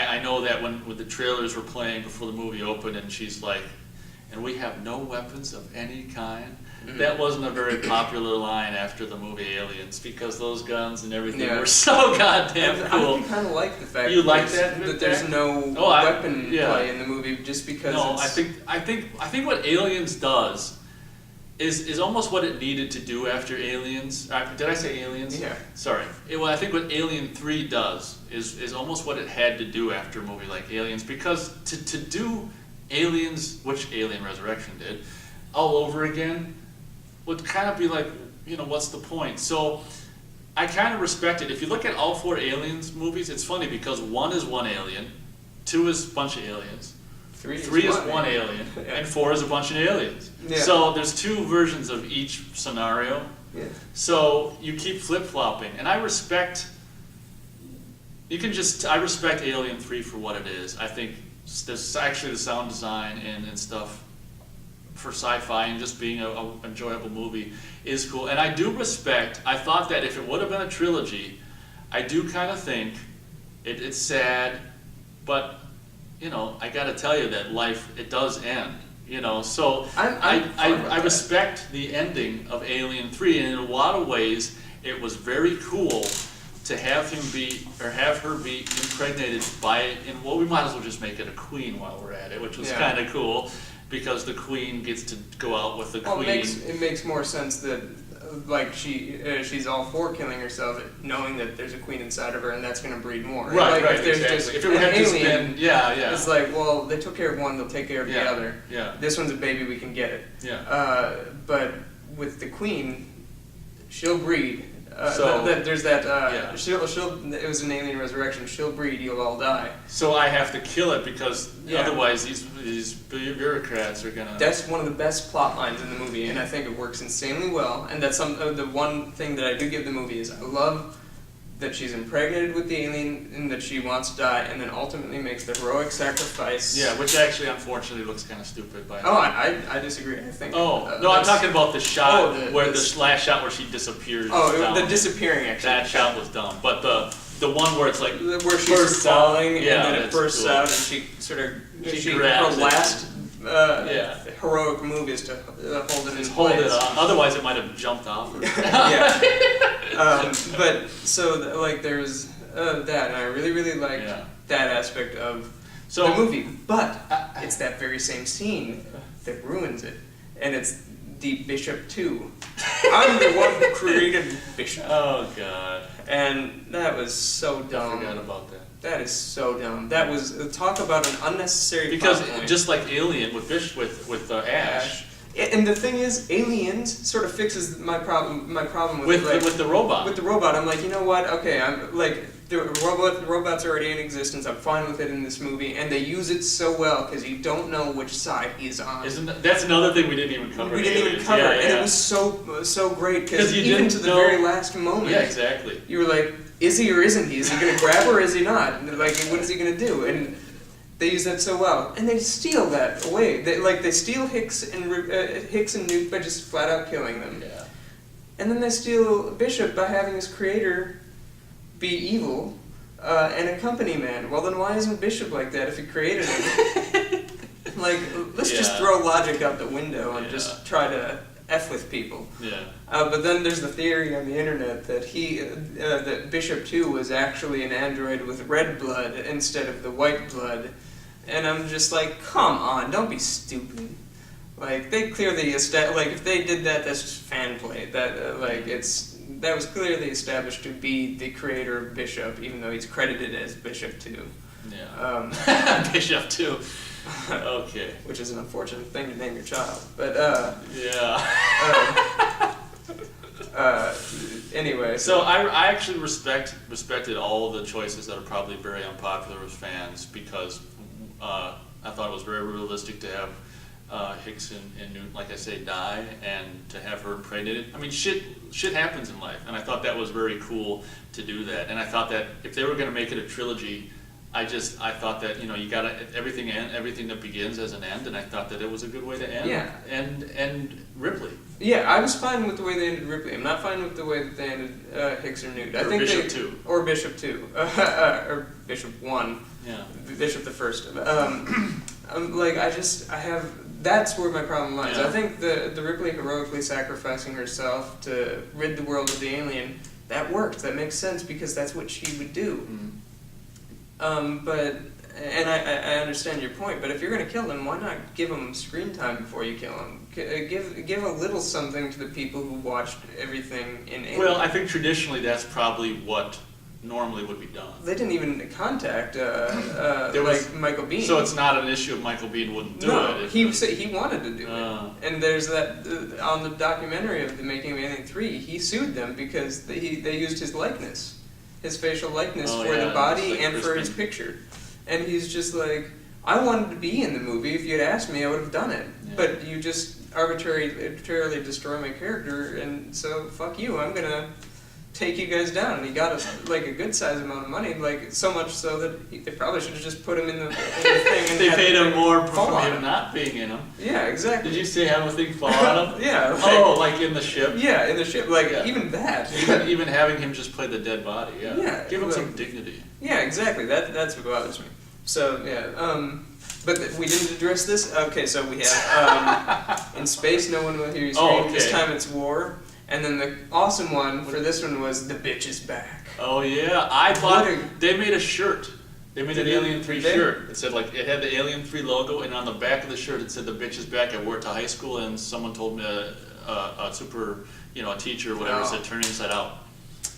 I know that when the trailers were playing before the movie opened, and she's like, "And we have no weapons of any kind." That wasn't a very popular line after the movie Aliens, because those guns and everything were so goddamn cool. I kind of like the fact that there's no weapon play in the movie, just because. No, I think what Aliens does is almost what it needed to do after Aliens. Did I say Aliens? Yeah. Sorry. Well, I think what Alien 3 does is almost what it had to do after a movie like Aliens, because to do Aliens, which Alien Resurrection did, all over again, would kind of be like, what's the point? So I kind of respect it. If you look at all 4 Aliens movies, it's funny because 1 is one alien, 2 is a bunch of aliens, 3 is one alien, and 4 is a bunch of aliens. Yeah. So there's 2 versions of each scenario. Yeah. So you keep flip-flopping, and I respect Alien 3 for what it is. I think there's actually the sound design and stuff for sci-fi and just being an enjoyable movie is cool. And I do respect, I thought that if it would have been a trilogy, I do kind of think it's sad, but I gotta tell you that life, it does end, so I respect the ending of Alien 3, and in a lot of ways it was very cool to have her be impregnated by, and we might as well just make it a queen while we're at it, which was kind of cool, because the queen gets to go out with the queen. It makes more sense that she's all for killing herself, knowing that there's a queen inside of her, and that's going to breed more. Right, if there's exactly. Just if it had just been, it's like, well, they took care of one, they'll take care of the other. Yeah. This one's a baby, we can get it. Yeah. But with the queen, she'll breed. There's that. It was an Alien Resurrection. She'll breed. You'll all die. So I have to kill it because otherwise these bureaucrats are gonna. That's one of the best plot lines in the movie, and I think it works insanely well. And that's the one thing that I do give the movie is I love that she's impregnated with the alien and that she wants to die, and then ultimately makes the heroic sacrifice. Yeah, which actually unfortunately looks kind of stupid. I disagree. I think. No, I'm talking about the shot the last shot where she disappears. The disappearing actually. That shot was dumb, but the one where it's like where she's falling and then it bursts out and she sort of her last heroic move is to hold it in place. Hold it on. Otherwise, it might have jumped off. But so there's that, and I really like that aspect of the movie. But it's that very same scene that ruins it, and it's the Bishop 2. I'm the one who created Bishop. Oh God! And that was so dumb. I forgot about that. That is so dumb. That was talk about an unnecessary. Because just like Alien with Ash. And the thing is, Aliens sort of fixes my problem with the robot. With the robot, I'm like, you know what? Okay, I'm like the robot's already in existence. I'm fine with it in this movie, and they use it so well because you don't know which side he's on. That's another thing we didn't even cover. And it was so great because even to the very last moment. Yeah, exactly. You were like, is he or isn't he? Is he gonna grab her or is he not? And like, what is he gonna do? And they use that so well, and they steal that away. They steal Hicks and Nuke by just flat out killing them. Yeah. And then they steal Bishop by having his creator be evil and a company man. Well, then why isn't Bishop like that if he created him? Let's just throw logic out the window and just try to F with people. Yeah. But then there's the theory on the internet that that Bishop 2 was actually an android with red blood instead of the white blood. And I'm just like, come on, don't be stupid. Like, they clearly if they did that, that's just fan play. That was clearly established to be the creator of Bishop, even though he's credited as Bishop 2. Yeah. Bishop 2. Okay. Which is an unfortunate thing to name your child. But, anyway. So I actually respected all of the choices that are probably very unpopular with fans because I thought it was very realistic to have Hicks and Newt, like I say, die and to have her impregnated. I mean, shit happens in life, and I thought that was very cool to do that. And I thought that if they were going to make it a trilogy, I thought that, you know, you gotta, everything that begins as an end, and I thought that it was a good way to end. Yeah. And Ripley. Yeah, I was fine with the way they ended Ripley. I'm not fine with the way that they ended Hicks or Newt. I Or think Bishop too. Or Bishop 2. Or Bishop 1. Yeah. Bishop the First. Like, that's where my problem lies. Yeah. I think the Ripley heroically sacrificing herself to rid the world of the alien, that worked. That makes sense because that's what she would do. But I understand your point. But if you're gonna kill them, why not give them screen time before you kill them? Give a little something to the people who watched everything in Alien. Well, I think traditionally that's probably what normally would be done. They didn't even contact There was- Michael Biehn. So it's not an issue of Michael Biehn wouldn't do No, it. he said he wanted to do Oh. it. And there's that on the documentary of the making of Alien 3, he sued them because they used his likeness, his facial likeness Oh, for yeah, the body like and for his Crispin. picture. And he's just like, I wanted to be in the movie. If you'd asked me, I would have done it. Yeah. But you just arbitrarily destroy my character, and so fuck you. I'm gonna take you guys down. And he got a good size amount of money, like so much so that they probably should have just put him in the thing. And They had paid the him thing more fall for on him not being in him. Yeah, exactly. Did you see how the thing fall on him? Yeah. Like, Oh, like in the ship? yeah, in the ship. Like Yeah. even that. Even having him just play the dead body, yeah. Yeah, Give him like- some dignity. Yeah, exactly. That's what bothers me. So yeah, but we didn't address this. Okay, so we have in space, no one will hear you scream. Oh, okay. This time it's war, and then the awesome one for this one was the bitch is back. Oh yeah, I bought. What a- They made a shirt. They made an Did they- Alien 3 did they? shirt. It said like it had the Alien 3 logo, and on the back of the shirt it said "The bitch is back." I wore it to high school, and someone told me a teacher or whatever Wow. said "Turn inside out."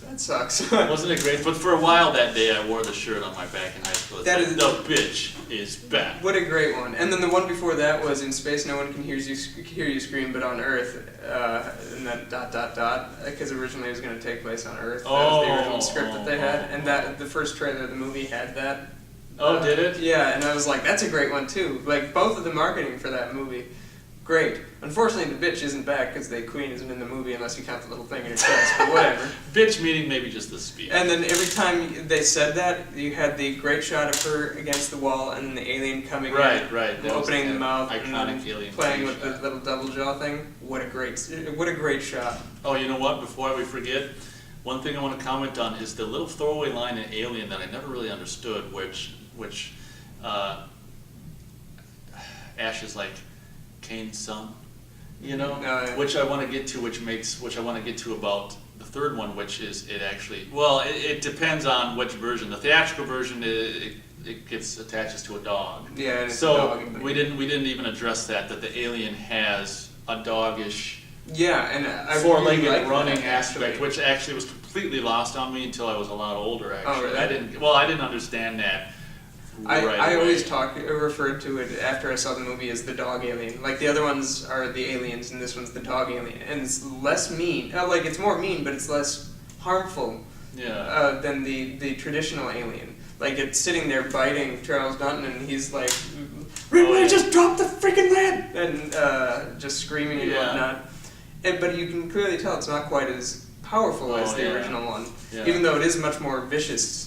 That sucks. Wasn't it great? But for a while that day, I wore the shirt on my back in high school. It That said, is- "The bitch is back." What a great one. And then the one before that was in space, no one can hear you scream, but on Earth, and then ... because originally it was going to take place on Earth. That was the original script that they had, and that the first trailer of the movie had that. Oh, did it? Yeah, and I was like, that's a great one too. Like both of the marketing for that movie, great. Unfortunately, the bitch isn't back because the queen isn't in the movie unless you count the little thing in her chest. But whatever. Bitch meaning maybe just the speed. And then every time they said that, you had the great shot of her against the wall, and then the alien coming in, Right. That was opening the an mouth, iconic and then Alien playing 3 with the shot. little double jaw thing. What a great shot. Oh, you know what? Before we forget, one thing I want to comment on is the little throwaway line in Alien that I never really understood, which Ash is like Kane's son, you know, Yeah. which I want to get to, which I want to get to about the third one, which is it actually. Well, it depends on which version. The theatrical version, it gets attaches to a dog. Yeah, and it's a So dog. we didn't even address that the alien has a doggish Yeah, and I four-legged really like running that, aspect, actually. which actually was completely lost on me until I was a lot older. Actually, Oh, really? I didn't understand that. I right always away. referred to it after I saw the movie as the dog alien. Like the other ones are the aliens, and this one's the dog alien, and it's less mean. Like it's more mean, but it's less harmful Yeah. than the traditional alien. Like it's sitting there biting Charles Dunton, and he's like, "Ripley, Oh, yeah. just drop the freaking lead!" and just screaming and Yeah. whatnot. But you can clearly tell it's not quite as powerful as Oh, the yeah. original one, Yeah. even though it is much more vicious,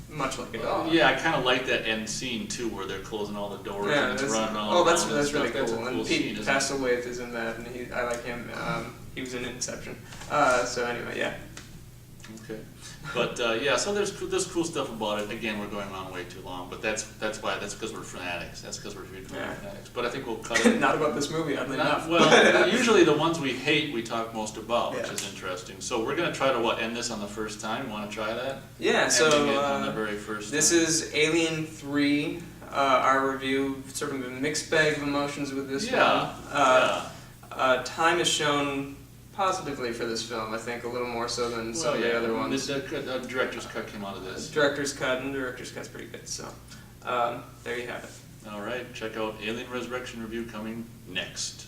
much like a dog. Yeah, I kind of like that end scene too, where they're closing all the doors Yeah, and it's that's, running all that's around and really stuff. That's a cool. cool And scene, Pete isn't it? Castlewaith is in that, and I like him. He was in Inception. So anyway, yeah. Okay, but yeah, so there's cool stuff about it. Again, we're going on way too long, but that's because we're fanatics. That's because we're huge Yeah. fanatics. But I think we'll cut it. Not about this movie, oddly enough. Well, usually the ones we hate, we talk most about, which Yeah. is interesting. So we're gonna try to end this on the first time. You want to try that? Yeah. Ending it on the So very first. this time. is Alien 3. Our review, sort of a mixed bag of emotions with this Yeah. one. Time is shown positively for this film. I think a little more so than some of the other ones. The director's cut came out of this. Director's cut's pretty good. So there you have it. All right, check out Alien Resurrection review coming next.